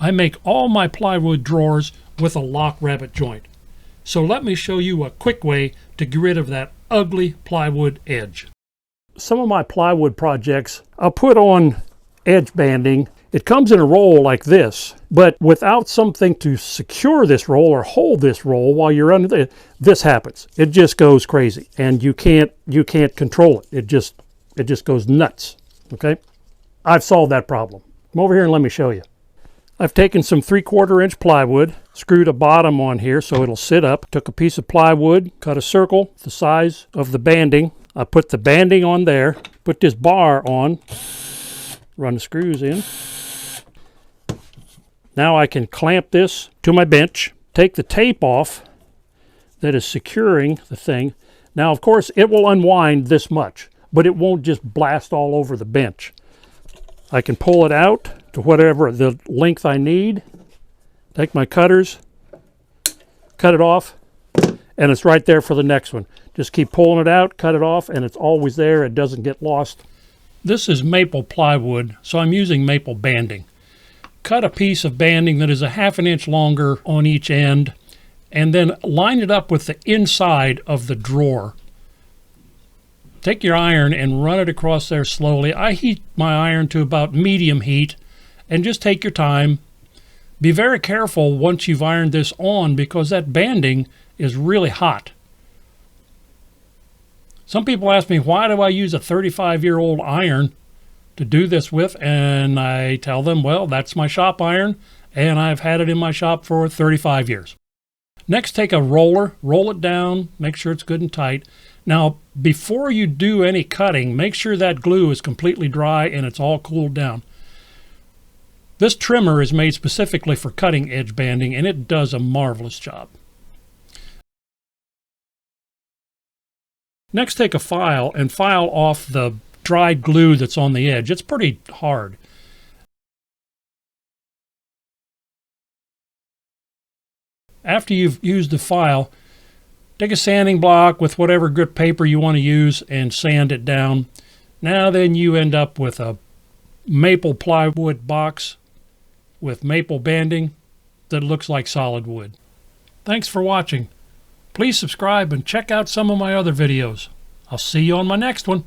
I make all my plywood drawers with a lock rabbet joint. So let me show you a quick way to get rid of that ugly plywood edge. Some of my plywood projects, I'll put on edge banding. It comes in a roll like this, but without something to secure this roll or hold this roll while you're under this happens. It just goes crazy, and you can't control it. It just goes nuts. Okay, I've solved that problem. Come over here and let me show you. I've taken some 3/4 inch plywood, screwed a bottom on here so it'll sit up. Took a piece of plywood, cut a circle the size of the banding. I put the banding on there, put this bar on, run the screws in. Now I can clamp this to my bench, take the tape off that is securing the thing. Now, of course, it will unwind this much, but it won't just blast all over the bench. I can pull it out to whatever the length I need. Take my cutters, cut it off, and it's right there for the next one. Just keep pulling it out, cut it off, and it's always there. It doesn't get lost. This is maple plywood, so I'm using maple banding. Cut a piece of banding that is a 1/2 inch longer on each end, and then line it up with the inside of the drawer. Take your iron and run it across there slowly. I heat my iron to about medium heat, and just take your time. Be very careful once you've ironed this on, because that banding is really hot. Some people ask me, why do I use a 35-year-old iron to do this with? And I tell them, well, that's my shop iron, and I've had it in my shop for 35 years. Next, take a roller, roll it down, make sure it's good and tight. Now, before you do any cutting, make sure that glue is completely dry and it's all cooled down. This trimmer is made specifically for cutting edge banding, and it does a marvelous job. Next, take a file and file off the dried glue that's on the edge. It's pretty hard. After you've used the file, take a sanding block with whatever good paper you want to use and sand it down. Now then you end up with a maple plywood box with maple banding that looks like solid wood. Thanks for watching. Please subscribe and check out some of my other videos. I'll see you on my next one.